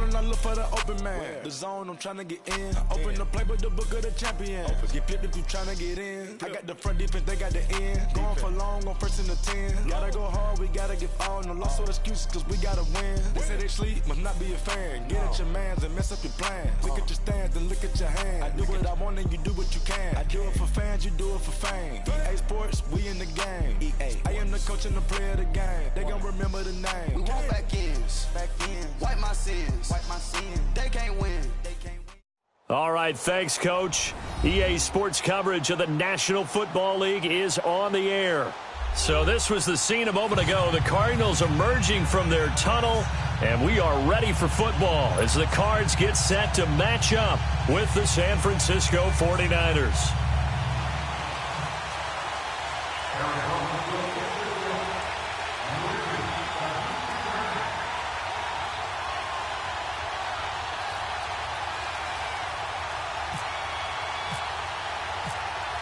and I look for the open man. The zone, I'm trying to get in. Open the playbook, the book of the champion. Get flipped if you trying to get in. I got the front defense, they got the end. Going for long, on first and the 10. Gotta go hard, we gotta give all. No loss or excuses, cause we gotta win. They say they sleep, must not be a fan. Get at your mans and mess up your plan. Look at your stands and look at your hands. I do what I want and you do what you can. I do it for fans, you do it for fame. EA Sports, we in the game. I am the coach and the player of the game. They gon' remember the name. We want back ends. Wipe my sins. They can't win. All right, thanks, Coach. EA Sports coverage of the National Football League is on the air. So this was the scene a moment ago. The Cardinals emerging from their tunnel, and we are ready for football as the Cards get set to match up with the San Francisco 49ers.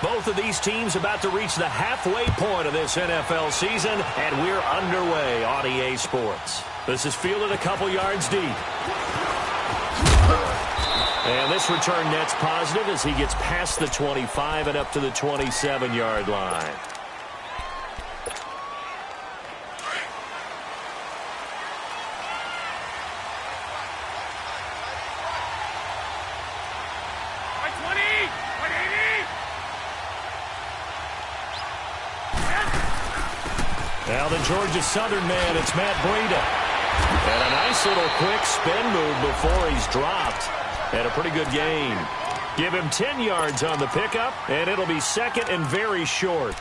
Both of these teams about to reach the halfway point of this NFL season, and we're underway on EA Sports. This is fielded a couple yards deep. And this return net's positive as he gets past the 25 and up to the 27-yard line. Now the Georgia Southern man, it's Matt Breida. And a nice little quick spin move before he's dropped. And a pretty good gain. Give him 10 yards on the pickup, and it'll be second and very short.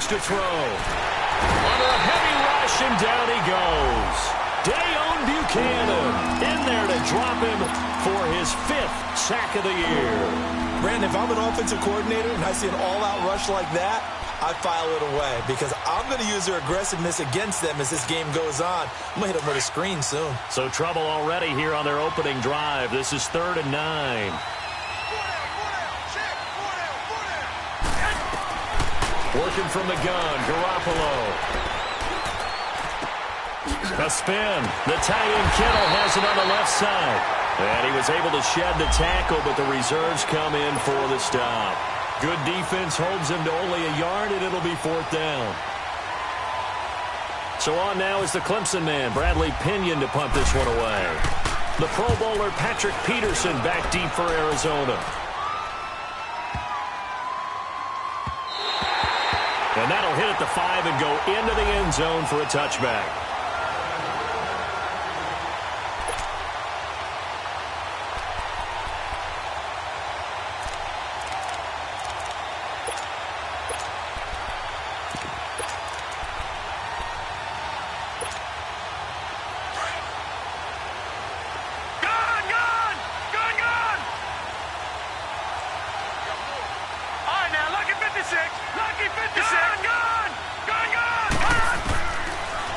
To throw. Under a heavy rush, and down he goes. Dayon Buchanan in there to drop him for his 5th sack of the year. Brandon, if I'm an offensive coordinator and I see an all-out rush like that, I file it away because I'm going to use their aggressiveness against them as this game goes on. I'm going to hit them with a screen soon. So trouble already here on their opening drive. This is 3rd and 9. Working from the gun, Garoppolo. A spin. The tie-in Kittle has it on the left side. And he was able to shed the tackle, but the reserves come in for the stop. Good defense holds him to only a yard, and it'll be 4th down. So on now is the Clemson man, Bradley Pinion, to punt this one away. The Pro Bowler Patrick Peterson back deep for Arizona. And that'll hit at the 5 and go into the end zone for a touchback.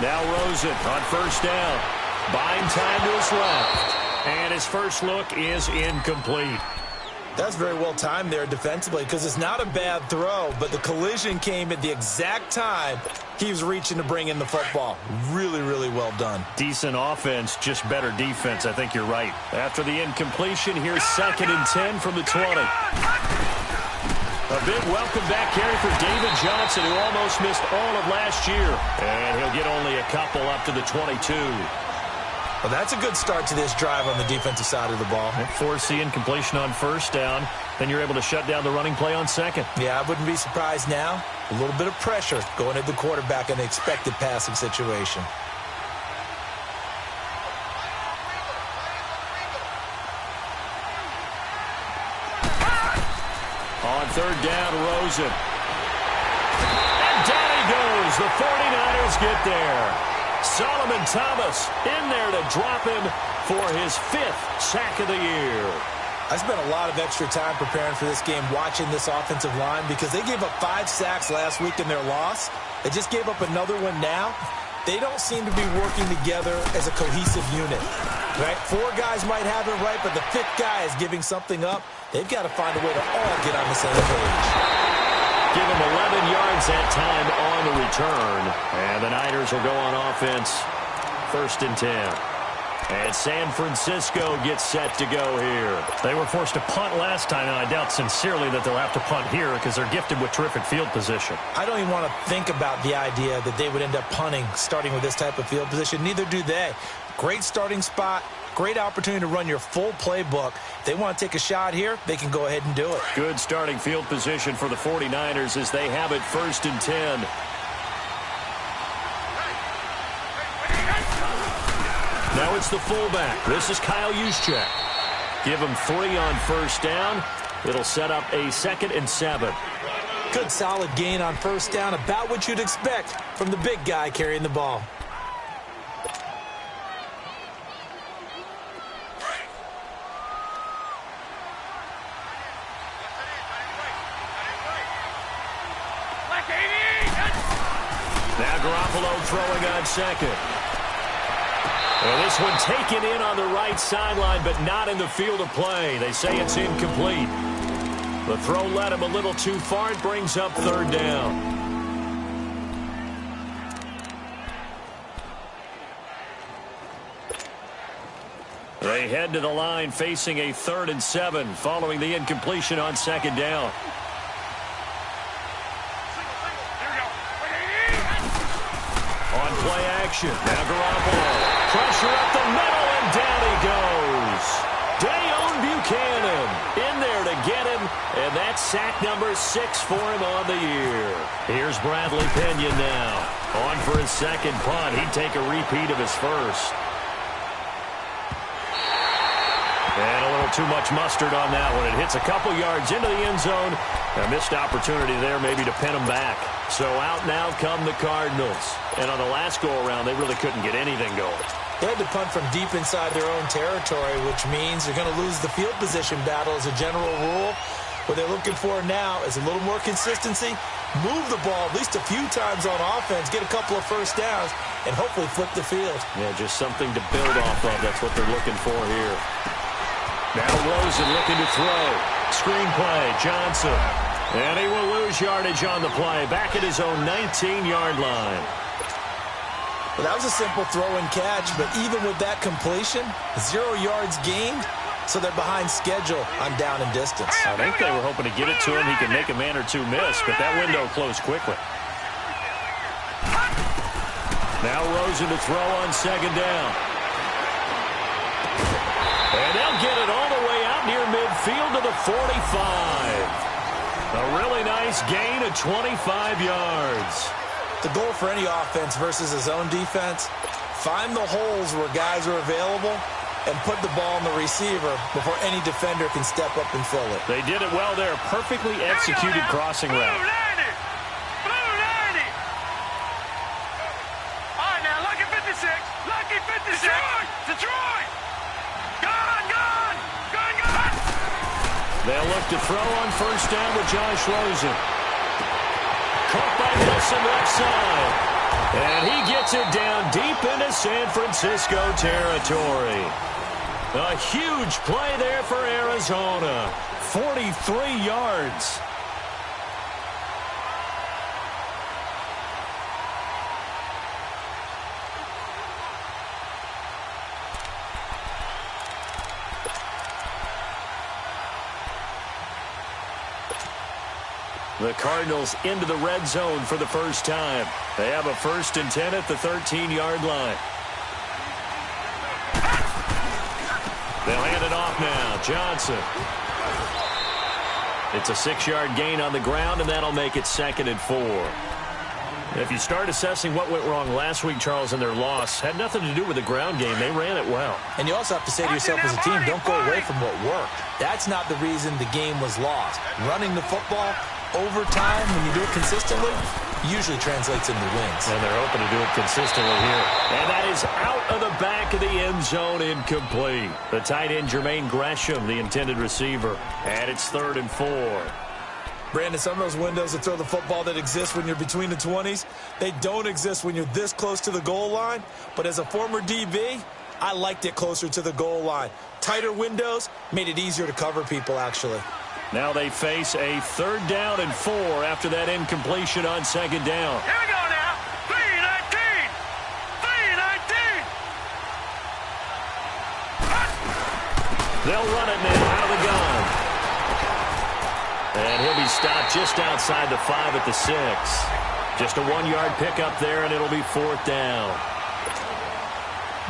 Now Rosen on 1st down. Buying time to his left. And his first look is incomplete. That's very well timed there defensively because it's not a bad throw, but the collision came at the exact time he was reaching to bring in the football. Really, really well done. Decent offense, just better defense. I think you're right. After the incompletion, here's 2nd and 10 from the 20. A big welcome back carry for David Johnson, who almost missed all of last year. And he'll get only a couple up to the 22. Well, that's a good start to this drive on the defensive side of the ball. Force the incompletion on 1st down. Then you're able to shut down the running play on 2nd. Yeah, I wouldn't be surprised now. A little bit of pressure going at the quarterback in the expected passing situation. On 3rd down, Rosen. And down he goes. The 49ers get there. Solomon Thomas in there to drop him for his 5th sack of the year. I spent a lot of extra time preparing for this game watching this offensive line because they gave up 5 sacks last week in their loss. They just gave up another one now. They don't seem to be working together as a cohesive unit. Right? 4 guys might have it right, but the 5th guy is giving something up. They've got to find a way to all get on the same page. Give them 11 yards that time on the return. And the Niners will go on offense. 1st and 10. And San Francisco gets set to go here. They were forced to punt last time, and I doubt sincerely that they'll have to punt here because they're gifted with terrific field position. I don't even want to think about the idea that they would end up punting starting with this type of field position. Neither do they. Great starting spot. Great opportunity to run your full playbook. If they want to take a shot here, they can go ahead and do it. Good starting field position for the 49ers as they have it 1st and 10. Now it's the fullback. This is Kyle Juszczyk. Give him 3 on 1st down. It'll set up a 2nd and 7. Good solid gain on 1st down, about what you'd expect from the big guy carrying the ball. Now Garoppolo throwing on 2nd. And this one taken in on the right sideline, but not in the field of play. They say it's incomplete. The throw led him a little too far. It brings up 3rd down. They head to the line facing a 3rd and 7 following the incompletion on 2nd down. On play action. Now Garoppolo. Pressure up the middle, and down he goes. Dayon Buchanan in there to get him, and that's sack number 6 for him on the year. Here's Bradley Pinion now. On for his 2nd punt. He'd take a repeat of his 1st. And a little too much mustard on that one. It hits a couple yards into the end zone. A missed opportunity there maybe to pin him back. So out now come the Cardinals. And on the last go-around, they really couldn't get anything going. They had to punt from deep inside their own territory, which means they're going to lose the field position battle as a general rule. What they're looking for now is a little more consistency, move the ball at least a few times on offense, get a couple of 1st downs, and hopefully flip the field. Yeah, just something to build off of. That's what they're looking for here. Now Rosen looking to throw. Screen play, Johnson. And he will lose yardage on the play. Back at his own 19-yard line. Well, that was a simple throw and catch, but even with that completion, 0 yards gained, so they're behind schedule on down and distance. I think they were hoping to get it to him. He could make a man or 2 miss, but that window closed quickly. Now Rosen to throw on 2nd down. And they'll get it all the way out near midfield to the 45. A really nice gain of 25 yards. The goal for any offense versus his own defense, find the holes where guys are available and put the ball on the receiver before any defender can step up and fill it. They did it well there. Perfectly executed crossing route. Blue 90. All right, now, lucky 56. Lucky 56. Detroit. Gone. They'll look to throw on 1st down with Josh Rosen. Caught by Nelson left side. And he gets it down deep into San Francisco territory. A huge play there for Arizona. 43 yards. The Cardinals into the red zone for the first time. They have a 1st and 10 at the 13-yard line. They'll hand it off now. Johnson. It's a 6-yard gain on the ground, and that'll make it 2nd and 4. If you start assessing what went wrong last week, Charles, in their loss, had nothing to do with the ground game. They ran it well. And you also have to say to yourself as a team, don't go away from what worked. That's not the reason the game was lost. Running the football over time, when you do it consistently, usually translates into wins. And they're hoping to do it consistently here. And that is out of the back of the end zone, incomplete. The tight end, Jermaine Gresham, the intended receiver. And it's 3rd and 4. Brandon, some of those windows to throw the football that exist when you're between the 20s, they don't exist when you're this close to the goal line. But as a former DB, I liked it closer to the goal line. Tighter windows made it easier to cover people, actually. Now they face a 3rd down and 4 after that incompletion on 2nd down. Here we go now. 3-19. 3-19. They'll run it now out of the gun. And he'll be stopped just outside the 5 at the 6. Just a 1-yard pickup there, and it'll be 4th down.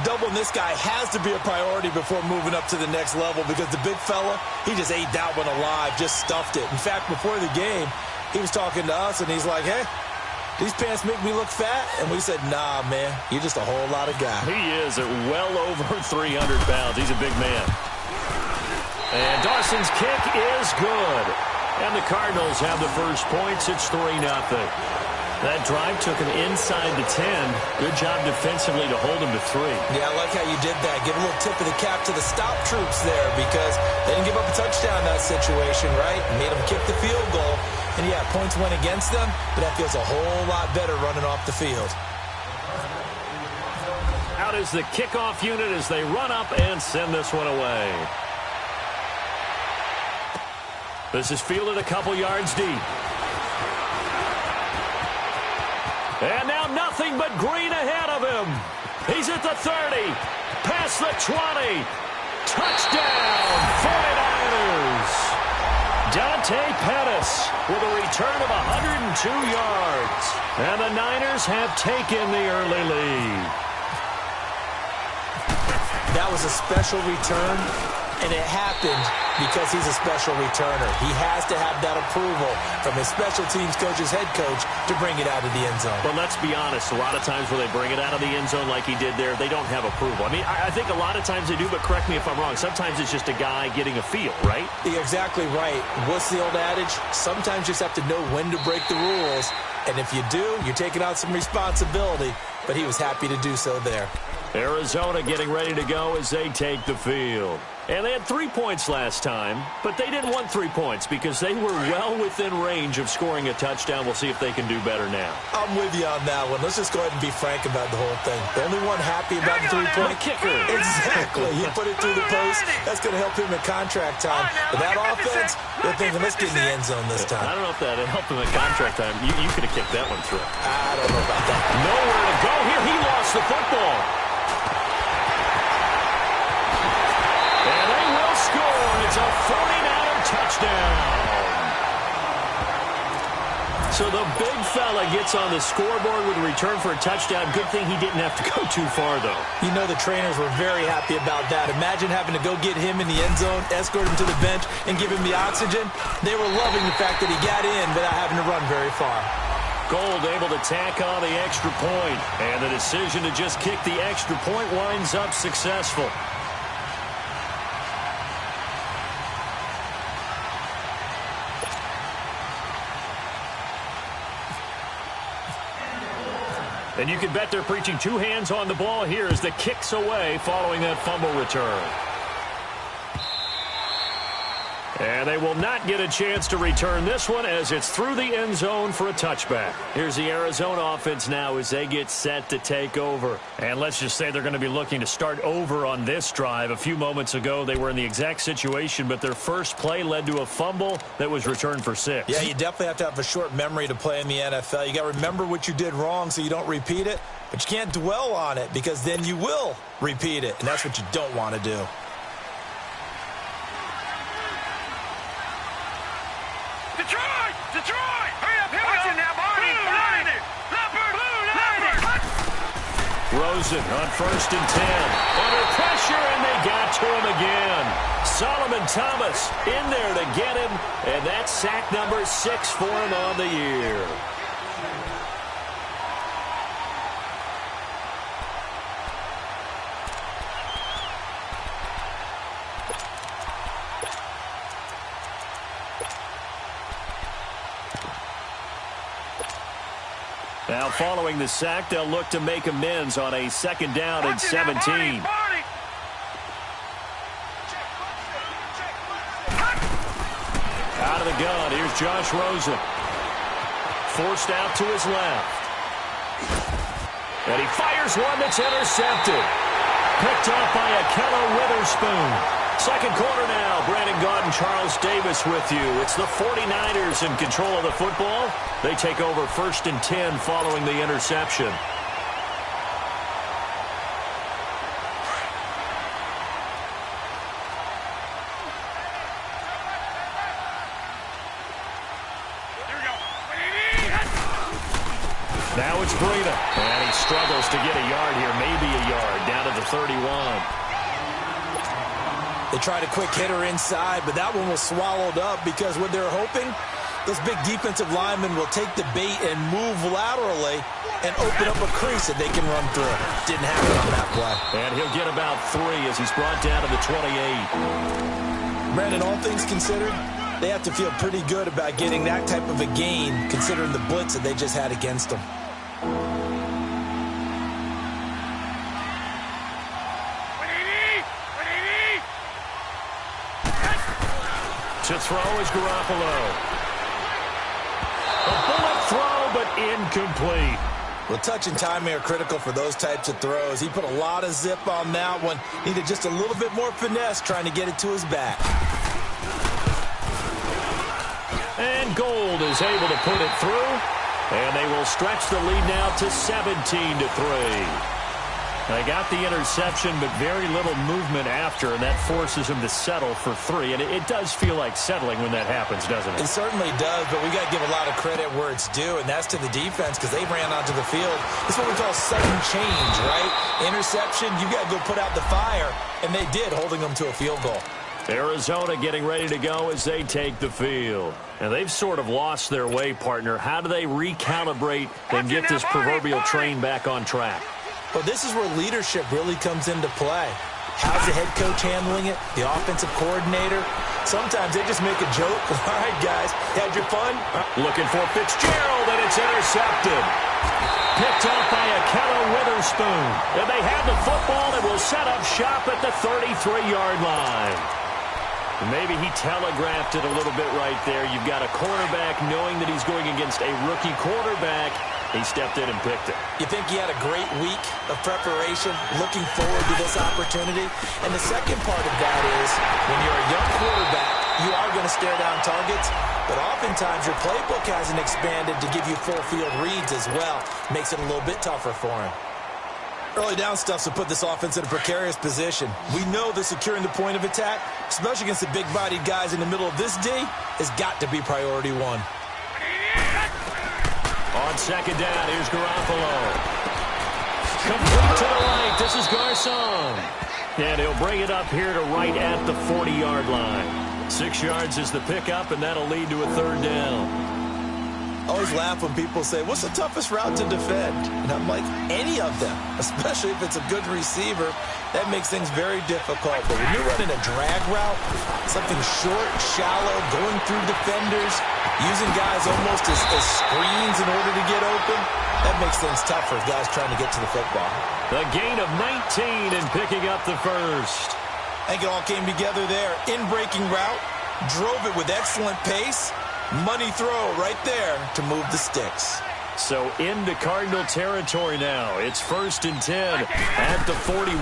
Doubling this guy has to be a priority before moving up to the next level because the big fella, he just ate that one alive, just stuffed it. In fact, before the game, he was talking to us, and he's like, hey, these pants make me look fat? And we said, nah, man, you're just a whole lot of guy. He is at well over 300 pounds. He's a big man. And Dawson's kick is good. And the Cardinals have the first points. It's 3-0. That drive took him inside the 10. Good job defensively to hold him to 3. Yeah, I like how you did that. Give a little tip of the cap to the stop troops there because they didn't give up a touchdown in that situation, right? Made them kick the field goal. And, yeah, points went against them, but that feels a whole lot better running off the field. Out is the kickoff unit as they run up and send this one away. This is fielded a couple yards deep. And now nothing but green ahead of him. He's at the 30. Past the 20. Touchdown, 49ers. Dante Pettis with a return of 102 yards. And the Niners have taken the early lead. That was a special return, and it happened because he's a special returner. He has to have that approval from his special teams coach's head coach to bring it out of the end zone. But let's be honest, a lot of times when they bring it out of the end zone like he did there, they don't have approval. I mean, I think a lot of times they do, but correct me if I'm wrong. Sometimes it's just a guy getting a feel, right? You're exactly right. What's the old adage? Sometimes you just have to know when to break the rules. And if you do, you're taking on some responsibility. But he was happy to do so there. Arizona getting ready to go as they take the field. And they had 3 points last time, but they didn't want 3 points because they were well within range of scoring a touchdown. We'll see if they can do better now. I'm with you on that one. Let's just go ahead and be frank about the whole thing. The only one happy about the 3-point kicker. Exactly. He put it through the post. That's going to help him in contract time. But that offense, they're thinking, let's get in the end zone this time. I don't know if that helped him in contract time. You could have kicked that one through. I don't know about that. Nowhere to go here. He lost the football. And they will score. It's a 49er touchdown. So the big fella gets on the scoreboard with a return for a touchdown. Good thing he didn't have to go too far, though. You know the trainers were very happy about that. Imagine having to go get him in the end zone, escort him to the bench, and give him the oxygen. They were loving the fact that he got in without having to run very far. Gold able to tack on the extra point. And the decision to just kick the extra point winds up successful. And you can bet they're preaching 2 hands on the ball here as the kick's away following that fumble return. And they will not get a chance to return this one as it's through the end zone for a touchback. Here's the Arizona offense now as they get set to take over. And let's just say they're going to be looking to start over on this drive. A few moments ago, they were in the exact situation, but their first play led to a fumble that was returned for 6. Yeah, you definitely have to have a short memory to play in the NFL. You got to remember what you did wrong so you don't repeat it, but you can't dwell on it because then you will repeat it, and that's what you don't want to do. Detroit! Hurry up, here we go! Now, Barney! Rosen on 1st and 10. Under pressure, and they got to him again. Solomon Thomas in there to get him, and that's sack number 6 for him on the year. Now following the sack, they'll look to make amends on a second down and 17. Out of the gun, here's Josh Rosen. Forced out to his left. And he fires one that's intercepted. Picked off by Akello Witherspoon. Second quarter now. Brandon Gaudin, Charles Davis with you. It's the 49ers in control of the football. They take over 1st and 10 following the interception. Now it's Breida. And he struggles to get a yard here. Maybe a yard. Down to the 31. They tried a quick hitter inside, but that one was swallowed up because what they're hoping, those big defensive linemen will take the bait and move laterally and open up a crease that they can run through. Didn't happen on that play. And he'll get about 3 as he's brought down to the 28. Brandon, all things considered, they have to feel pretty good about getting that type of a gain considering the blitz that they just had against them. To throw is Garoppolo. A bullet throw, but incomplete. Well, touch and timing are critical for those types of throws. He put a lot of zip on that one. Needed just a little bit more finesse trying to get it to his back. And Gold is able to put it through. And they will stretch the lead now to 17-3. They got the interception, but very little movement after, and that forces him to settle for 3. And it does feel like settling when that happens, doesn't it? It certainly does, but we got to give a lot of credit where it's due, and that's to the defense because they ran onto the field. It's what we call sudden change, right? Interception, you got to go put out the fire, and they did, holding them to a field goal. Arizona getting ready to go as they take the field. And they've sort of lost their way, partner. How do they recalibrate and get this proverbial train back on track? Well, this is where leadership really comes into play. How's the head coach handling it? The offensive coordinator? Sometimes they just make a joke. All right, guys, had your fun? Looking for Fitzgerald, and it's intercepted. Picked off by Akello Witherspoon. And they have the football and will set up shop at the 33-yard line. Maybe he telegraphed it a little bit right there. You've got a cornerback knowing that he's going against a rookie quarterback. He stepped in and picked it. You think he had a great week of preparation, looking forward to this opportunity? And the second part of that is, when you're a young quarterback, you are going to stare down targets, but oftentimes your playbook hasn't expanded to give you full field reads as well. Makes it a little bit tougher for him. Early down stuff to put this offense in a precarious position. We know that securing the point of attack, especially against the big-bodied guys in the middle of this D, has got to be priority 1. On second down, here's Garoppolo. Complete to the right. This is Garcon. And he'll bring it up here to right at the 40-yard line. 6 yards is the pickup, and that'll lead to a 3rd down. I always laugh when people say, what's the toughest route to defend? And I'm like, any of them, especially if it's a good receiver. That makes things very difficult. But when you're running a drag route, something short, shallow, going through defenders, using guys almost as screens in order to get open, that makes things tough for guys trying to get to the football. The gain of 19 and picking up the first. I think it all came together there. In-breaking route, drove it with excellent pace. Money throw right there to move the sticks. So into Cardinal territory now. It's 1st and 10 at the 41.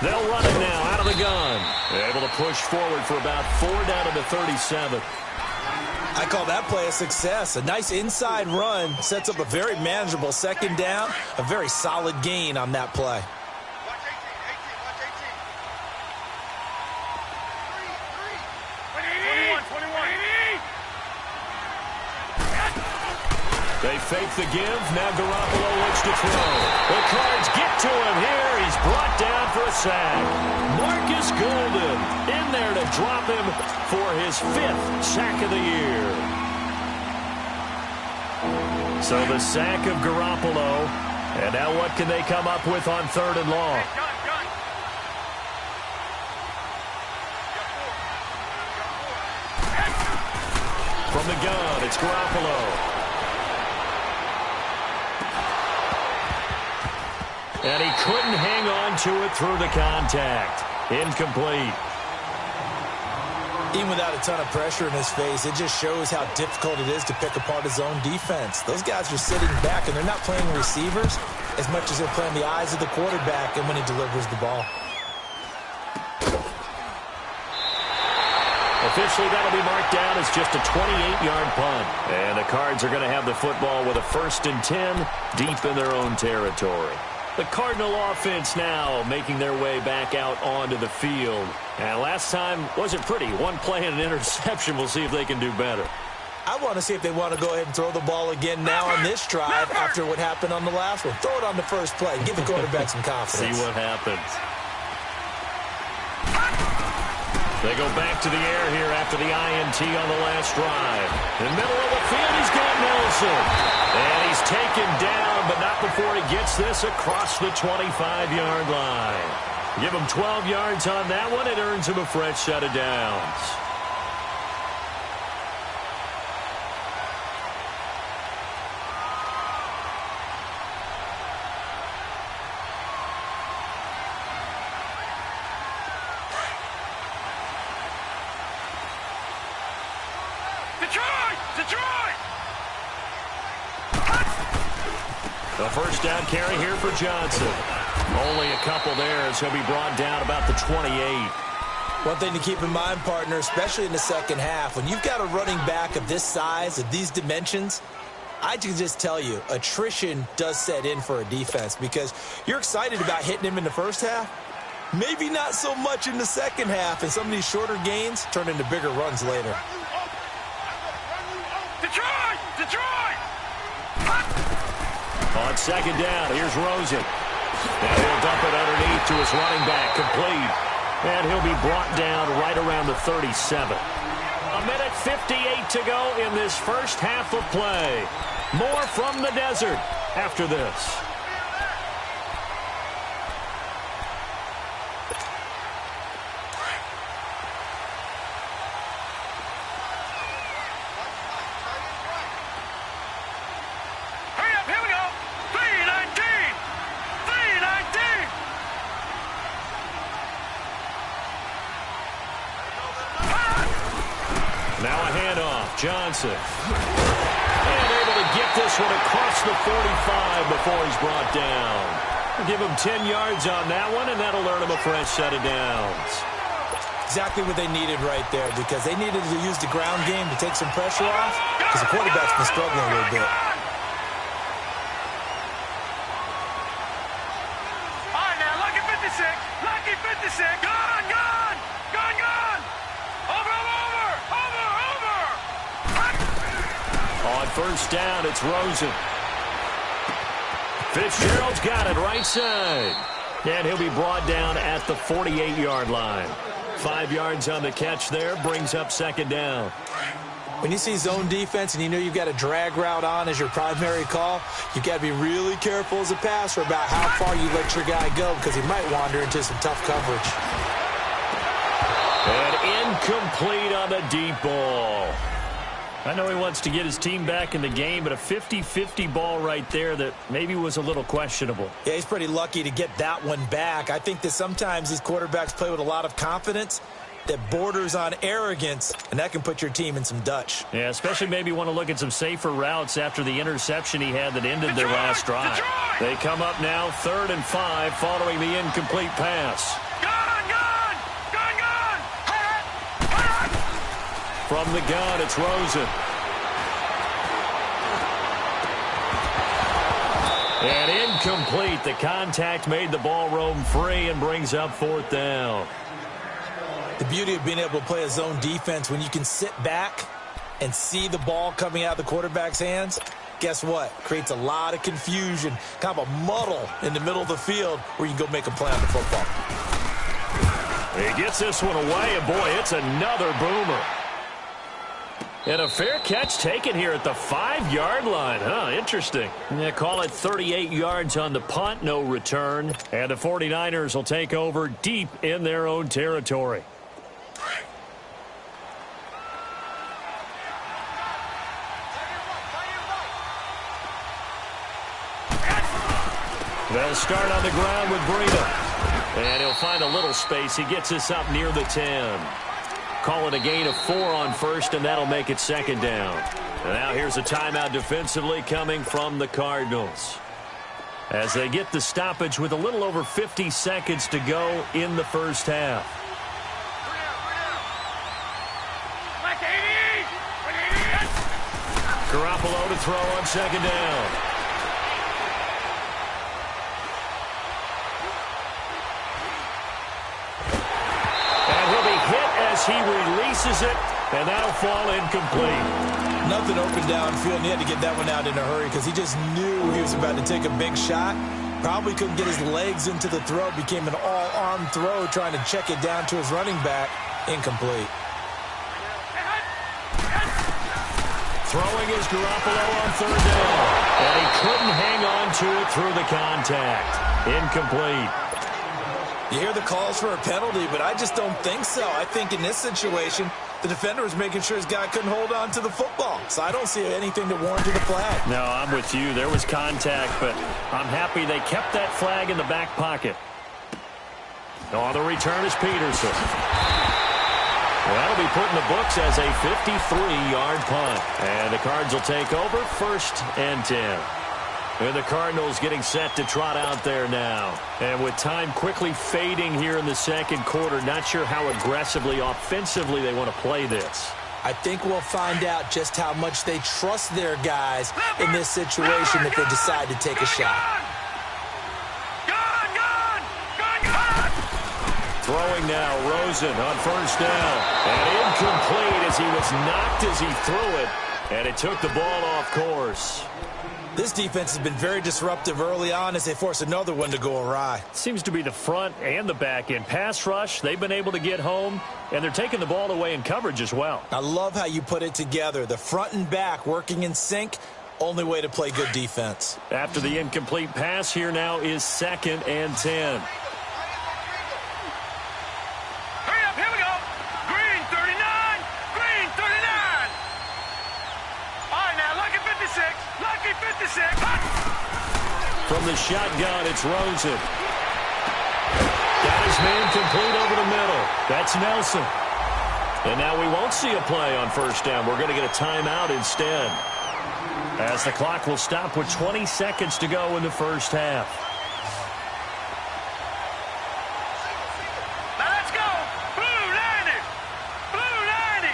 They'll run it now out of the gun. Able to push forward for about 4 down to the 37. I call that play a success. A nice inside run sets up a very manageable 2nd down. A very solid gain on that play. They fake the give. Now Garoppolo looks to throw. The Cards get to him here. He's brought down for a sack. Marcus Golden in there to drop him for his 5th sack of the year. So the sack of Garoppolo. And now what can they come up with on 3rd and long? From the gun, it's Garoppolo. And he couldn't hang on to it through the contact. Incomplete. Even without a ton of pressure in his face, it just shows how difficult it is to pick apart his own defense. Those guys are sitting back, and they're not playing receivers as much as they're playing the eyes of the quarterback and when he delivers the ball. Officially, that'll be marked down as just a 28-yard punt. And the Cards are going to have the football with a 1st and 10 deep in their own territory. The Cardinal offense now making their way back out onto the field. And last time wasn't pretty. One play and an interception. We'll see if they can do better. I want to see if they want to go ahead and throw the ball again now on this drive after what happened on the last one. Throw it on the first play. Give the quarterback some confidence. See what happens. They go back to the air here after the INT on the last drive. In the middle of the field, he's got Nelson. And he's taken down, but not before he gets this across the 25-yard line. Give him 12 yards on that one. It earns him a fresh set of downs. The first down carry here for Johnson. Only a couple there as he'll be brought down about the 28. One thing to keep in mind, partner, especially in the second half, when you've got a running back of this size, of these dimensions, I can just tell you, attrition does set in for a defense because you're excited about hitting him in the first half. Maybe not so much in the second half, and some of these shorter gains turn into bigger runs later. On second down, here's Rosen. And he'll dump it underneath to his running back, complete. And he'll be brought down right around the 37. A minute 58 to go in this first half of play. More from the desert after this. Johnson. And able to get this one across the 45 before he's brought down. We'll give him 10 yards on that one, and that'll earn him a fresh set of downs. Exactly what they needed right there, because they needed to use the ground game to take some pressure off, because the quarterback's been struggling a little bit. All right, now, lucky 56. Lucky 56. Gone, gone. Gone, gone. Over. On first down, it's Rosen. Fitzgerald's got it right side. And he'll be brought down at the 48-yard line. 5 yards on the catch there, brings up second down. When you see zone defense and you know you've got a drag route on as your primary call, you've got to be really careful as a passer about how far you let your guy go because he might wander into some tough coverage. And incomplete on the deep ball. I know he wants to get his team back in the game, but a 50-50 ball right there that maybe was a little questionable. Yeah, he's pretty lucky to get that one back. I think that sometimes these quarterbacks play with a lot of confidence that borders on arrogance, and that can put your team in some Dutch. Yeah, especially maybe want to look at some safer routes after the interception he had that ended their last drive. They come up now 3rd and 5 following the incomplete pass. From the gun, it's Rosen. And incomplete. The contact made the ball roam free and brings up 4th down. The beauty of being able to play a zone defense when you can sit back and see the ball coming out of the quarterback's hands, guess what? Creates a lot of confusion, kind of a muddle in the middle of the field where you can go make a play on the football. He gets this one away, and boy, it's another boomer. And a fair catch taken here at the 5-yard line. Interesting. Yeah, call it 38 yards on the punt, no return. And the 49ers will take over deep in their own territory. They'll start on the ground with Breida. And he'll find a little space. He gets us up near the 10. Call it a gain of 4 on first, and that'll make it 2nd down. And now here's a timeout defensively coming from the Cardinals, as they get the stoppage with a little over 50 seconds to go in the first half. Garoppolo to throw on 2nd down. And he'll be hit as he releases it, and that'll fall incomplete. Nothing open downfield, and he had to get that one out in a hurry because he just knew he was about to take a big shot. Probably couldn't get his legs into the throw. Became an all-arm throw trying to check it down to his running back. Incomplete. Throwing is Garoppolo on 3rd down. And he couldn't hang on to it through the contact. Incomplete. You hear the calls for a penalty, but I just don't think so. I think in this situation, the defender was making sure his guy couldn't hold on to the football. So I don't see anything that warranted a flag. No, I'm with you. There was contact, but I'm happy they kept that flag in the back pocket. On the return is Peterson. That'll be put in the books as a 53-yard punt. And the Cards will take over 1st and 10. And the Cardinals getting set to trot out there now. And with time quickly fading here in the 2nd quarter, not sure how aggressively, offensively they want to play this. I think we'll find out just how much they trust their guys in this situation if they decide to take a shot. Throwing now, Rosen on 1st down. And incomplete as he was knocked as he threw it. And it took the ball off course. This defense has been very disruptive early on as they force another one to go awry. Seems to be the front and the back end. Pass rush, they've been able to get home, and they're taking the ball away in coverage as well. I love how you put it together. The front and back working in sync, only way to play good defense. After the incomplete pass, here now is 2nd and 10. Hurry up, here we go. Green 39, green 39. All right, now, lucky 56. Lucky 56. From the shotgun, it's Rosen. Got his man complete over the middle. That's Nelson. And now we won't see a play on 1st down. We're going to get a timeout instead, as the clock will stop with 20 seconds to go in the first half. Now let's go. Blue 90. Blue 90.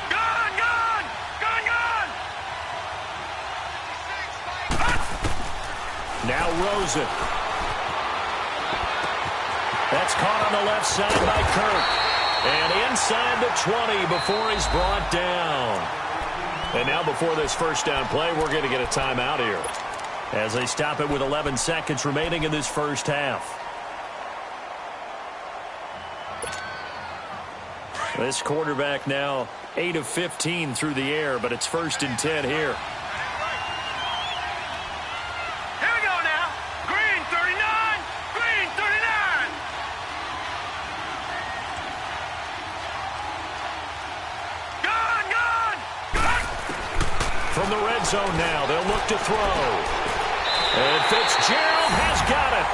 Gone, gone, gone, gone. Now Rosen. That's caught on the left side by Kirk. And inside the 20 before he's brought down. And now before this 1st down play, we're going to get a timeout here, as they stop it with 11 seconds remaining in this first half. This quarterback now 8 of 15 through the air, but it's 1st and 10 here. Here we go now. Green 39, green 39. Gone, gone, gone. From the red zone now, they'll look to throw. And Fitzgerald has got it.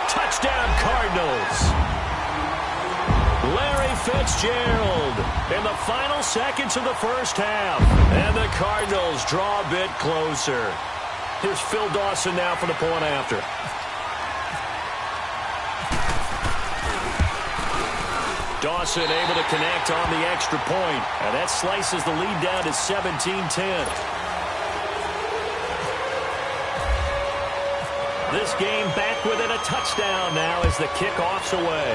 Touchdown, Cardinals. Larry Fitzgerald in the final seconds of the first half. And the Cardinals draw a bit closer. Here's Phil Dawson now for the point after. Dawson able to connect on the extra point. And that slices the lead down to 17-10. This game back within a touchdown now as the kickoff's away.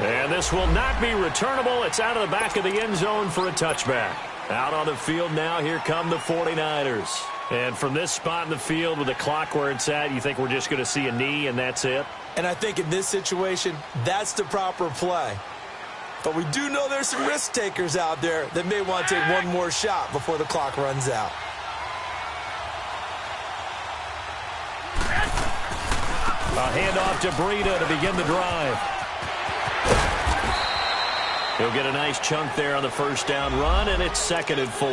And this will not be returnable. It's out of the back of the end zone for a touchback. Out on the field now, here come the 49ers. And from this spot in the field with the clock where it's at, you think we're just going to see a knee and that's it? And I think in this situation, that's the proper play. But we do know there's some risk takers out there that may want to take one more shot before the clock runs out. A handoff to Breida to begin the drive. He'll get a nice chunk there on the first down run, and it's 2nd and 4.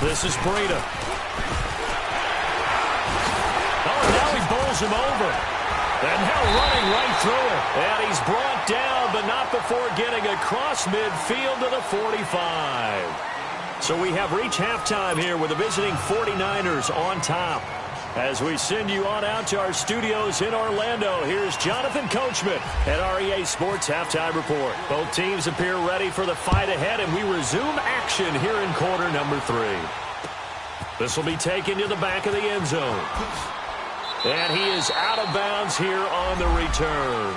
This is Breida. Oh, now he bowls him over. And now running right through it. And he's brought down, but not before getting across midfield to the 45. So we have reached halftime here with the visiting 49ers on top. As we send you on out to our studios in Orlando, here's Jonathan Coachman at our EA Sports Halftime Report. Both teams appear ready for the fight ahead, and we resume action here in quarter number 3. This will be taken to the back of the end zone. And he is out of bounds here on the return.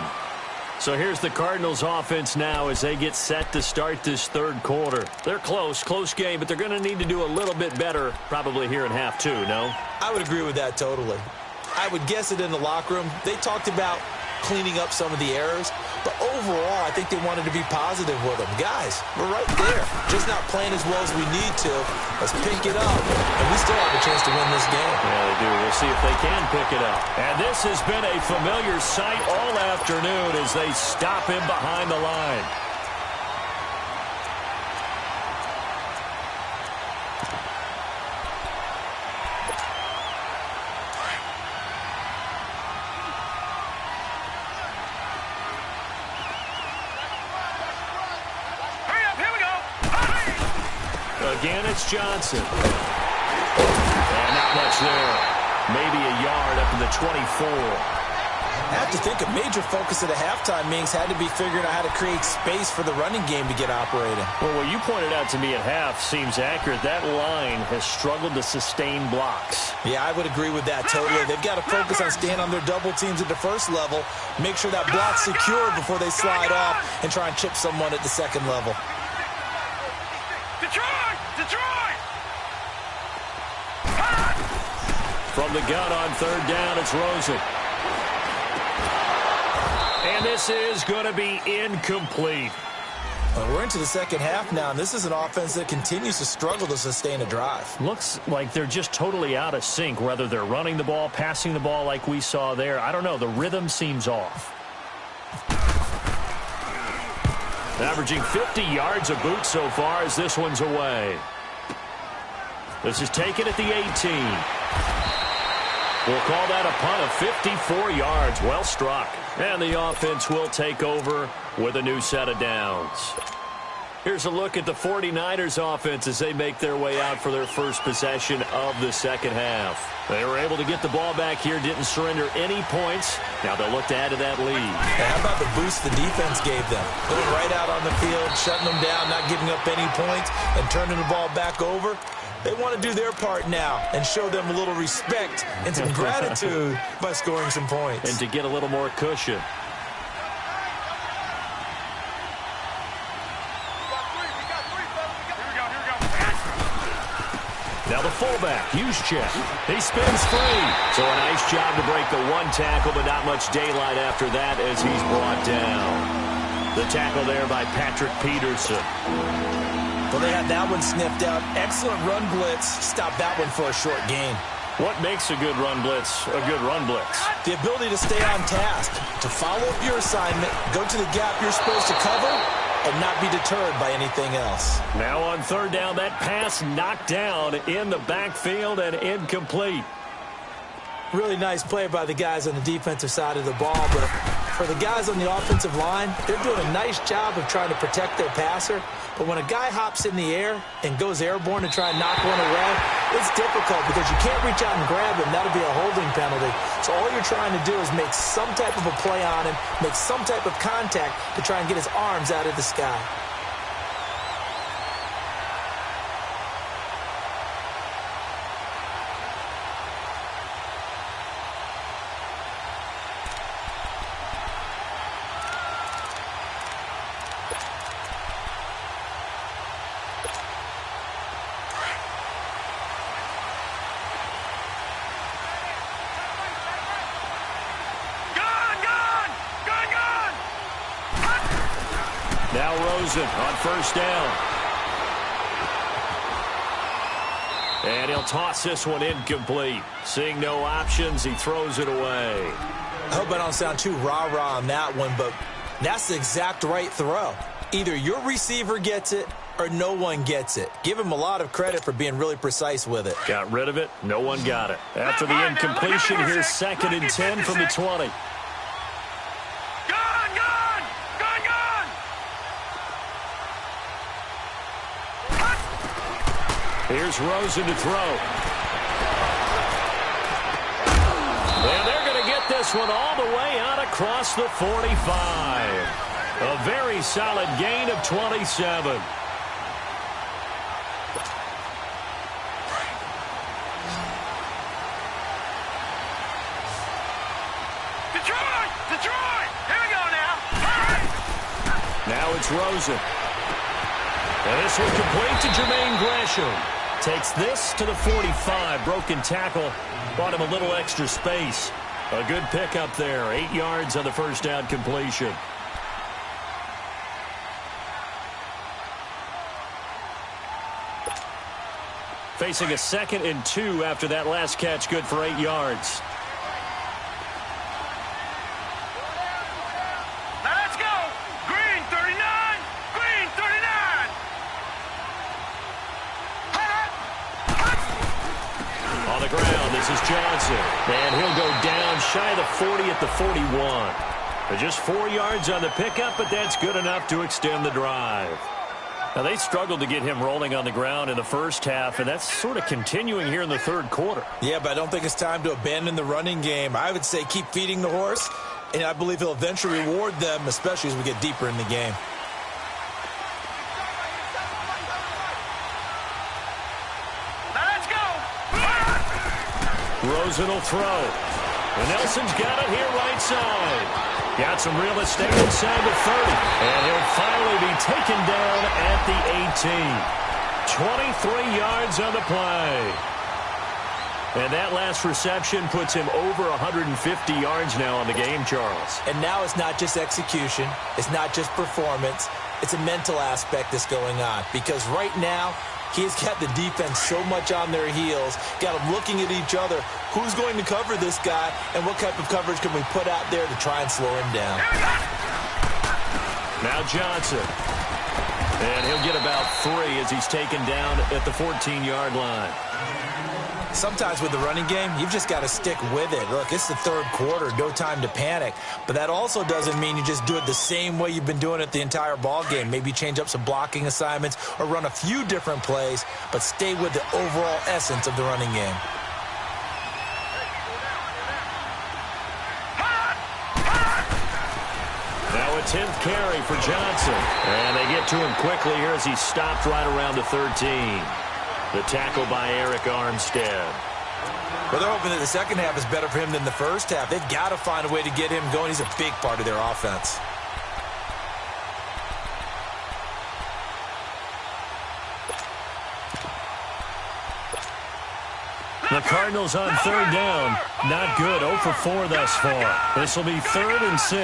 So here's the Cardinals offense now as they get set to start this third quarter. They're close game, but they're going to need to do a little bit better probably here in half 2, no? I would agree with that totally. I would guess it in the locker room. They talked about cleaning up some of the errors, but overall, I think they wanted to be positive with them. Guys, we're right there. Just not playing as well as we need to. Let's pick it up, and we still have a chance to win this game. Yeah, they do. We'll see if they can pick it up. And this has been a familiar sight all afternoon as they stop him behind the line. Again, it's Johnson. And not much there. Maybe a yard up to the 24. I have to think a major focus at the halftime meetings had to be figuring out how to create space for the running game to get operating. Well, what you pointed out to me at half seems accurate. That line has struggled to sustain blocks. Yeah, I would agree with that totally. They've got to focus on staying on their double teams at the first level, make sure that block's secure before they slide off and try and chip someone at the second level. Detroit! From the gun on third down, it's Rosen. And this is going to be incomplete. We're into the second half now, and this is an offense that continues to struggle to sustain a drive. Looks like they're just totally out of sync, whether they're running the ball, passing the ball like we saw there. I don't know. The rhythm seems off. Averaging 50 yards a boot so far as this one's away. This is taken at the 18. We'll call that a punt of 54 yards. Well struck. And the offense will take over with a new set of downs. Here's a look at the 49ers offense as they make their way out for their first possession of the second half. They were able to get the ball back here, didn't surrender any points. Now they'll look to add to that lead. And how about the boost the defense gave them? Going right out on the field, shutting them down, not giving up any points, and turning the ball back over. They want to do their part now and show them a little respect and some gratitude by scoring some points. And to get a little more cushion. Now the fullback, Juszczyk. He spins free. So a nice job to break the one tackle, but not much daylight after that as he's brought down. The tackle there by Patrick Peterson. Well, they had that one sniffed out. Excellent run blitz. Stop that one for a short gain. What makes a good run blitz a good run blitz? The ability to stay on task, to follow up your assignment, go to the gap you're supposed to cover, and not be deterred by anything else. Now on third down, that pass knocked down in the backfield and incomplete. Really nice play by the guys on the defensive side of the ball, but for the guys on the offensive line, they're doing a nice job of trying to protect their passer. But when a guy hops in the air and goes airborne to try and knock one away, it's difficult because you can't reach out and grab him. That'll be a holding penalty. So all you're trying to do is make some type of a play on him, make some type of contact to try and get his arms out of the sky. Now Rosen on first down. And he'll toss this one incomplete. Seeing no options, he throws it away. I hope I don't sound too rah-rah on that one, but that's the exact right throw. Either your receiver gets it or no one gets it. Give him a lot of credit for being really precise with it. Got rid of it. No one got it. After the incompletion, here's 2nd and 10 from the 20. Here's Rosen to throw. And they're going to get this one all the way out across the 45. A very solid gain of 27. Detroit! Here we go now. Now it's Rosen. And this one complete to Jermaine Gresham. Takes this to the 45. Broken tackle. Brought him a little extra space. A good pickup there. 8 yards on the first down completion. Facing a 2nd and 2 after that last catch. Good for 8 yards. This is Johnson, and he'll go down shy of the 40 at the 41. Just 4 yards on the pickup, but that's good enough to extend the drive. Now, they struggled to get him rolling on the ground in the first half, and that's sort of continuing here in the third quarter. Yeah, but I don't think it's time to abandon the running game. I would say keep feeding the horse, and I believe he'll eventually reward them, especially as we get deeper in the game. Rosen will throw. And Nelson's got it here right side. Got some real estate inside the 30. And he'll finally be taken down at the 18. 23 yards on the play. And that last reception puts him over 150 yards now on the game, Charles. And now it's not just execution. It's not just performance. It's a mental aspect that's going on. Because right now, he's got the defense so much on their heels, got them looking at each other. Who's going to cover this guy, and what type of coverage can we put out there to try and slow him down? Now Johnson. And he'll get about 3 as he's taken down at the 14-yard line. Sometimes with the running game, you've just got to stick with it. Look, it's the third quarter, no time to panic. But that also doesn't mean you just do it the same way you've been doing it the entire ball game. Maybe change up some blocking assignments or run a few different plays, but stay with the overall essence of the running game. Now a 10th carry for Johnson. And they get to him quickly here as he's stopped right around the 13. The tackle by Eric Armstead. Well, they're hoping that the second half is better for him than the first half. They've got to find a way to get him going. He's a big part of their offense. The Cardinals on third down. Not good. 0 for 4 thus far. This will be 3rd and 6.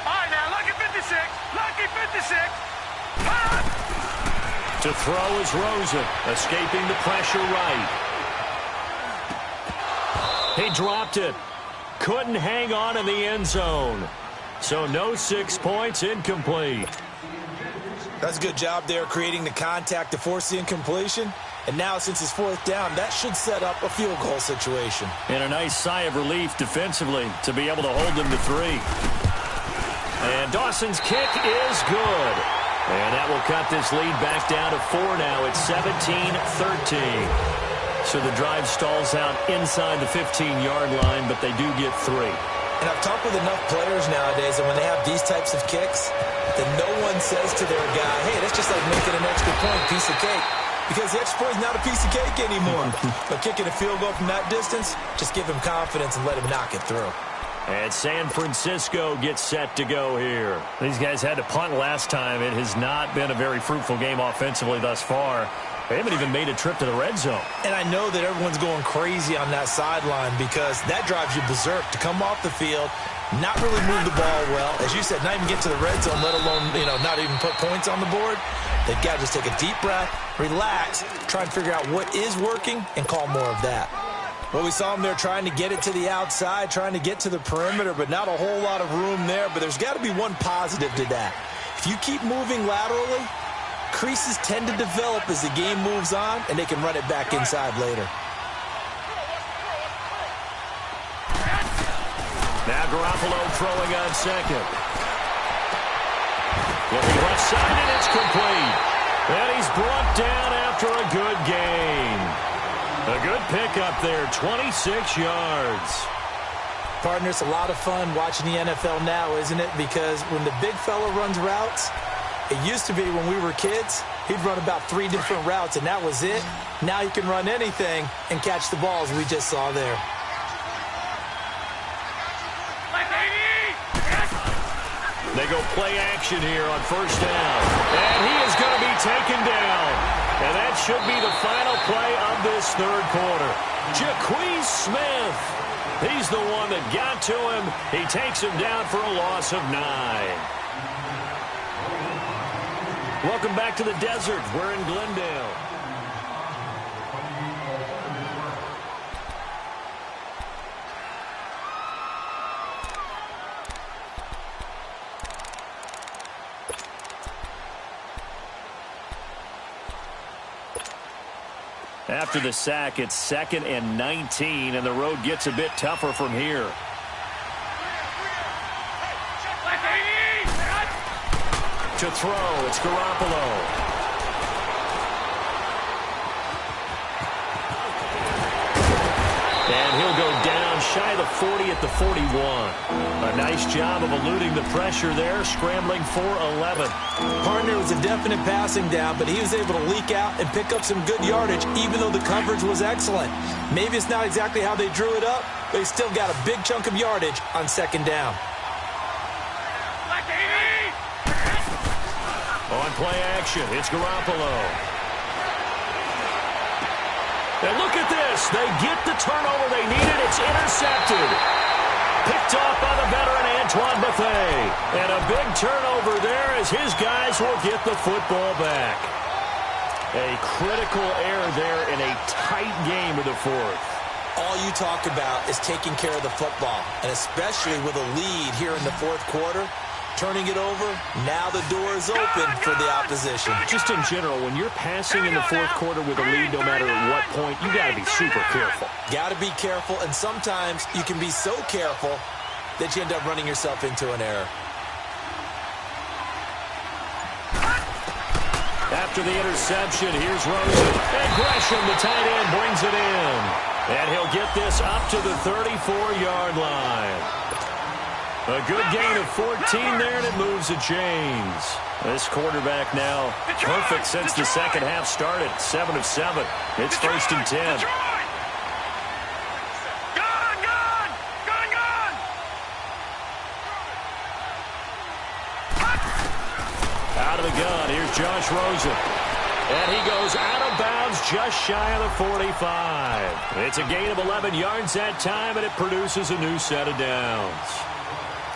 All right, now, lucky 56. Lucky 56. To throw is Rosen, escaping the pressure right. He dropped it. Couldn't hang on in the end zone. So no 6 points, incomplete. That's a good job there creating the contact to force the incompletion. And now since it's 4th down, that should set up a field goal situation. And a nice sigh of relief defensively to be able to hold them to 3. And Dawson's kick is good. And that will cut this lead back down to 4 now. It's 17-13. So the drive stalls out inside the 15-yard line, but they do get 3. And I've talked with enough players nowadays that when they have these types of kicks, that no one says to their guy, hey, that's just like making an extra point, piece of cake. Because the extra point is not a piece of cake anymore. But kicking a field goal from that distance, just give him confidence and let him knock it through. And San Francisco gets set to go here. These guys had to punt last time. It has not been a very fruitful game offensively thus far. They haven't even made a trip to the red zone. And I know that everyone's going crazy on that sideline because that drives you berserk to come off the field not really move the ball well. As you said, not even get to the red zone, let alone, not even put points on the board. They've got to just take a deep breath, relax, try and figure out what is working, and call more of that. Well, we saw them there trying to get it to the outside, trying to get to the perimeter, but not a whole lot of room there. But there's got to be one positive to that. If you keep moving laterally, creases tend to develop as the game moves on, and they can run it back inside later. Now Garoppolo throwing on second. Looking left side, and it's complete. And he's brought down after a good gain. A good pickup there, 26 yards. Partner, it's a lot of fun watching the NFL now, isn't it? Because when the big fella runs routes, it used to be when we were kids, he'd run about 3 different routes, and that was it. Now he can run anything and catch the balls we just saw there. They go play action here on first down. And he is going to be taken down. And that should be the final play of this third quarter. Jaquez Smith. He's the one that got to him. He takes him down for a loss of 9. Welcome back to the desert. We're in Glendale. After the sack, it's 2nd and 19, and the road gets a bit tougher from here. To throw, it's Garoppolo. And he'll go down shy of the 40 at the 41. A nice job of eluding the pressure there, scrambling for 11. Partner, was a definite passing down, but he was able to leak out and pick up some good yardage, even though the coverage was excellent. Maybe it's not exactly how they drew it up, but he still got a big chunk of yardage on 2nd down. On play action, it's Garoppolo. And look at this. They get the turnover they needed. It's intercepted. Picked off by the veteran Antoine Bethea. And a big turnover there as his guys will get the football back. A critical error there in a tight game of the fourth. All you talk about is taking care of the football, and especially with a lead here in the fourth quarter. Turning it over, now the door is open for the opposition. Just in general, when you're passing in the fourth quarter with a lead, no matter at what point, you got to be super careful. Got to be careful, and sometimes you can be so careful that you end up running yourself into an error. After the interception, here's Rosen. And Gresham, the tight end, brings it in. And he'll get this up to the 34-yard line. A good gain of 14 there, and it moves the chains. This quarterback now perfect since the second half started. 7 of 7. It's 1st and 10. Out of the gun, here's Josh Rosen. And he goes out of bounds just shy of the 45. It's a gain of 11 yards that time, and it produces a new set of downs.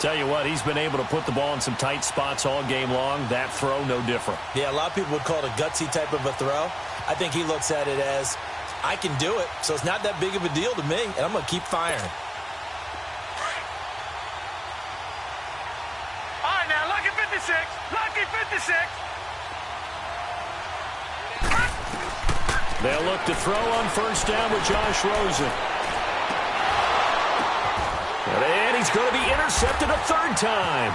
Tell you what, he's been able to put the ball in some tight spots all game long. That throw, no different. Yeah, a lot of people would call it a gutsy type of a throw. I think he looks at it as, I can do it, so it's not that big of a deal to me, and I'm going to keep firing. All right, now, lucky 56. Lucky 56. They'll look to throw on first down with Josh Rosen. And he's going to be intercepted a 3rd time.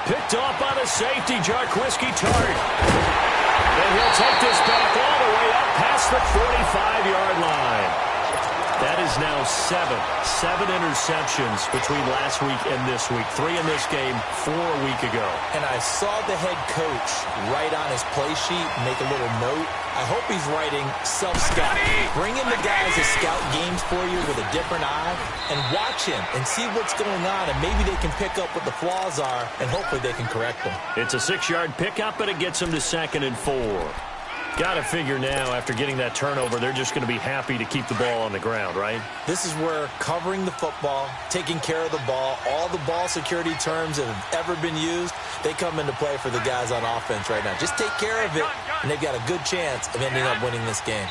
Picked off by the safety, Jarquiski Tart. And he'll take this back all the way up past the 45-yard line. That is now 7 interceptions between last week and this week. 3 in this game, 4 a week ago. And I saw the head coach write on his play sheet, make a little note. I hope he's writing self-scout. Bring in the guys that scout games for you with a different eye and watch him and see what's going on, and maybe they can pick up what the flaws are, and hopefully they can correct them. It's a 6-yard pickup, and it gets him to 2nd and 4. Got to figure now, after getting that turnover, they're just going to be happy to keep the ball on the ground, right? This is where covering the football, taking care of the ball, all the ball security terms that have ever been used, they come into play for the guys on offense right now. Just take care of it, and they've got a good chance of ending up winning this game.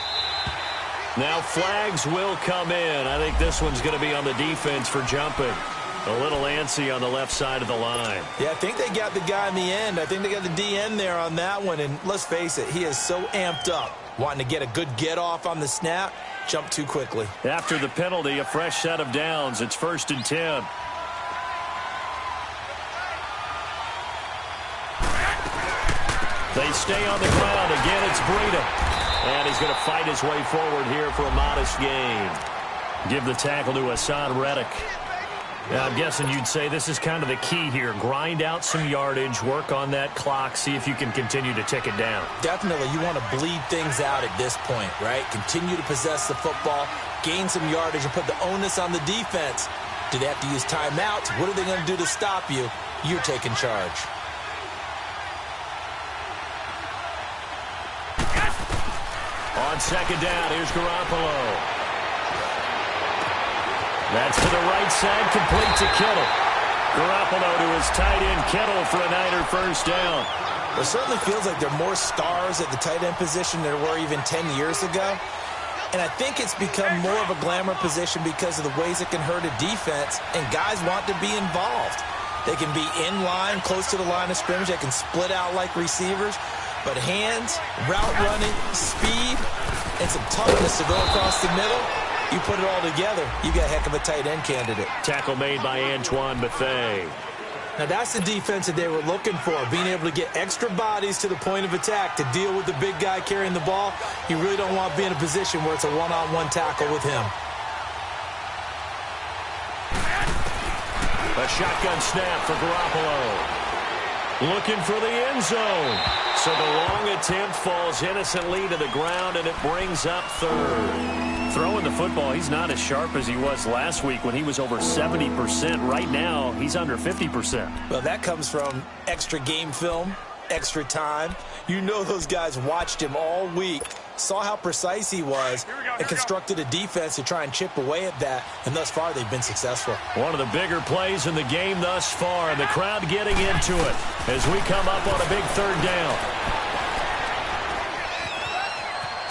Now flags will come in. I think this one's going to be on the defense for jumping. A little antsy on the left side of the line. Yeah, I think they got the guy in the end. I think they got the DN there on that one. And let's face it, he is so amped up, wanting to get a good get-off on the snap, jump too quickly. After the penalty, a fresh set of downs. It's 1st and 10. They stay on the ground. Again, it's Breida. And he's going to fight his way forward here for a modest gain. Give the tackle to Hassan Reddick. I'm guessing you'd say this is kind of the key here. Grind out some yardage, work on that clock, see if you can continue to tick it down. Definitely, you want to bleed things out at this point, right? Continue to possess the football, gain some yardage, and put the onus on the defense. Do they have to use timeouts? What are they going to do to stop you? You're taking charge. On 2nd down, here's Garoppolo. That's to the right side, complete to Kittle. Garoppolo to his tight end, Kittle, for a Niner first down. It certainly feels like there are more stars at the tight end position than there were even 10 years ago. And I think it's become more of a glamour position because of the ways it can hurt a defense, and guys want to be involved. They can be in line, close to the line of scrimmage. They can split out like receivers. But hands, route running, speed, and some toughness to go across the middle, you put it all together, you got a heck of a tight end candidate. Tackle made by Antoine Bethea. Now that's the defense that they were looking for, being able to get extra bodies to the point of attack to deal with the big guy carrying the ball. You really don't want to be in a position where it's a one-on-one tackle with him. A shotgun snap for Garoppolo. Looking for the end zone. So the long attempt falls innocently to the ground, and it brings up 3rd. Throwing the football, he's not as sharp as he was last week when he was over 70%. Right now, he's under 50%. Well, that comes from extra game film, extra time. You know those guys watched him all week, saw how precise he was, and constructed a defense to try and chip away at that, and thus far they've been successful. One of the bigger plays in the game thus far, and the crowd getting into it as we come up on a big 3rd down.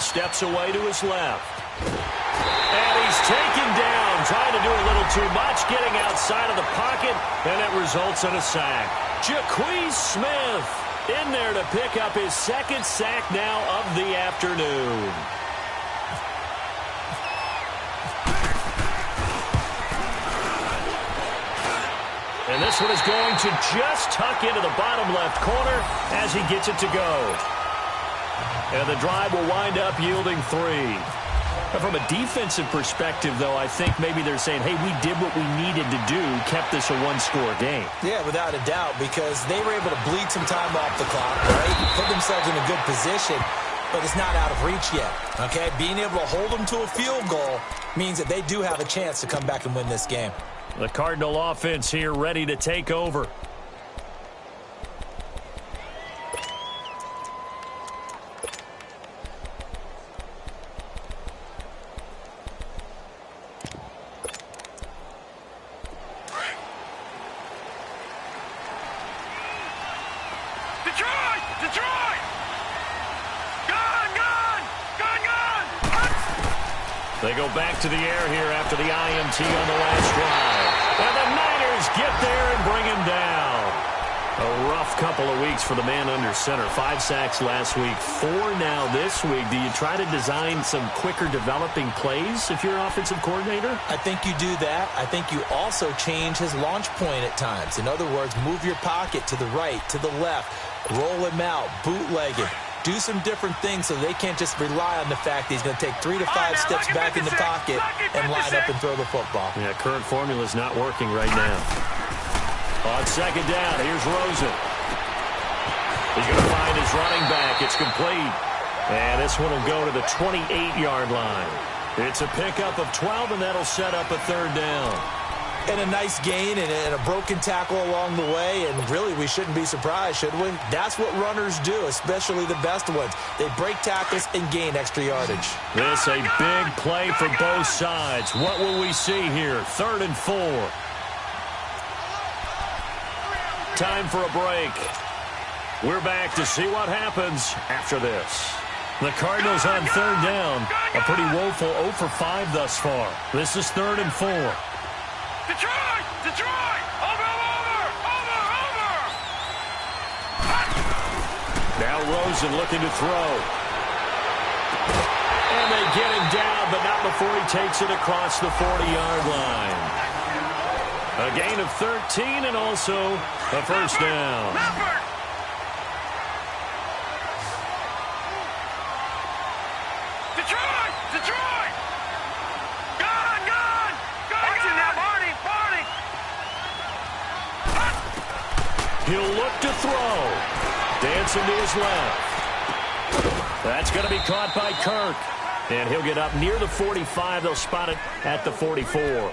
Steps away to his left. And he's taken down, trying to do a little too much, getting outside of the pocket, and it results in a sack. Jaquez Smith in there to pick up his 2nd sack now of the afternoon. And this one is going to just tuck into the bottom left corner as he gets it to go. And the drive will wind up yielding 3. From a defensive perspective, though, I think maybe they're saying, hey, we did what we needed to do, kept this a one-score game. Yeah, without a doubt, because they were able to bleed some time off the clock, right? Put themselves in a good position, but it's not out of reach yet, okay? Being able to hold them to a field goal means that they do have a chance to come back and win this game. The Cardinal offense here ready to take over. They go back to the air here after the IMT on the last drive. And the Niners get there and bring him down. A rough couple of weeks for the man under center. 5 sacks last week, 4 now this week. Do you try to design some quicker developing plays if you're an offensive coordinator? I think you do that. I think you also change his launch point at times. In other words, move your pocket to the right, to the left, roll him out, bootleg him. Do some different things so they can't just rely on the fact that he's going to take 3 to 5 steps back in the pocket and line up and throw the football. Yeah, current formula is not working right now. On 2nd down, here's Rosen. He's going to find his running back. It's complete. And this one will go to the 28-yard line. It's a pickup of 12, and that'll set up a 3rd down. And a nice gain and a broken tackle along the way, and really we shouldn't be surprised, should we? That's what runners do, especially the best ones. They break tackles and gain extra yardage. This a big play for both sides. What will we see here? 3rd and 4. Time for a break. We're back to see what happens after this. The Cardinals on 3rd down. A pretty woeful 0 for 5 thus far. This is 3rd and 4. Detroit! Detroit! Over! Now Rosen looking to throw. And they get him down, but not before he takes it across the 40-yard line. A gain of 13 and also a first down. Detroit! Detroit! Gone! Watch it now, Barney! He'll look to throw. Dancing to his left. That's going to be caught by Kirk. And he'll get up near the 45. They'll spot it at the 44.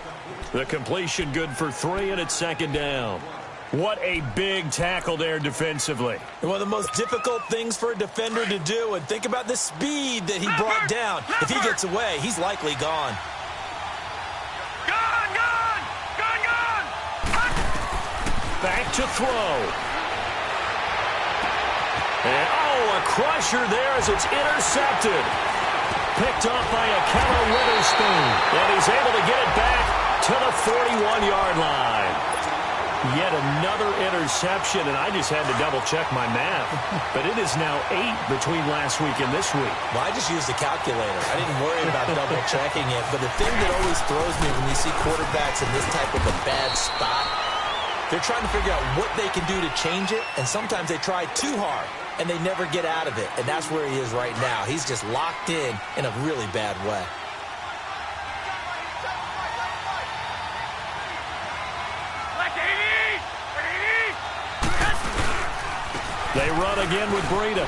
The completion good for 3, and it's 2nd down. What a big tackle there defensively. One of the most difficult things for a defender to do, and think about the speed that he brought down. If he gets away, he's likely gone. Gone! Back to throw. And, a crusher there as it's intercepted. Picked off by Akello Witherspoon. And he's able to get it back to the 41-yard line. Yet another interception, and I just had to double-check my math. But it is now 8 between last week and this week. Well, I just used a calculator. I didn't worry about double-checking it. But the thing that always throws me when you see quarterbacks in this type of a bad spot, they're trying to figure out what they can do to change it, and sometimes they try too hard, and they never get out of it. And that's where he is right now. He's just locked in a really bad way. They run again with Breida.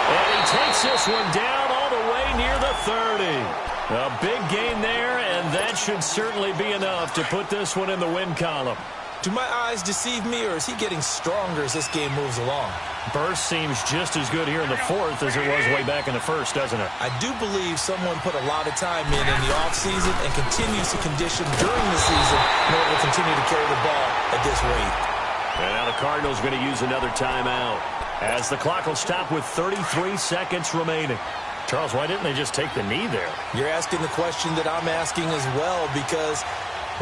And he takes this one down all the way near the 30. A big gain there, and that should certainly be enough to put this one in the win column. Do my eyes deceive me, or is he getting stronger as this game moves along? Burst seems just as good here in the 4th as it was way back in the 1st, doesn't it? I do believe someone put a lot of time in the offseason and continues to condition during the season in order to continue to carry the ball at this rate. And now the Cardinals going to use another timeout as the clock will stop with 33 seconds remaining. Charles, why didn't they just take the knee there? You're asking the question that I'm asking as well, because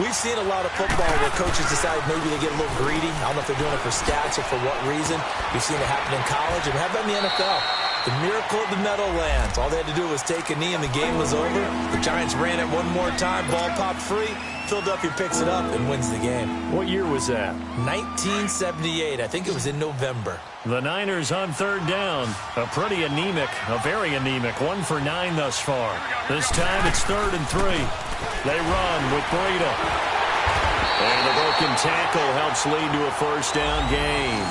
we've seen a lot of football where coaches decide maybe they get a little greedy. I don't know if they're doing it for stats or for what reason. We've seen it happen in college, and how about in the NFL? The miracle of the Meadowlands. All they had to do was take a knee, and the game was over. The Giants ran it one more time. Ball popped free. Philadelphia picks it up and wins the game. What year was that? 1978. I think it was in November. The Niners on 3rd down. A very anemic, 1 for 9 thus far. This time it's 3rd and 3. They run with Breida. And the broken tackle helps lead to a first down gain.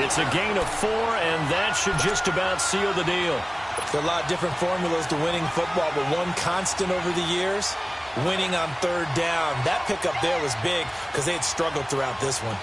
It's a gain of 4, and that should just about seal the deal. There's a lot of different formulas to winning football, but one constant over the years, winning on 3rd down. That pickup there was big because they had struggled throughout this one.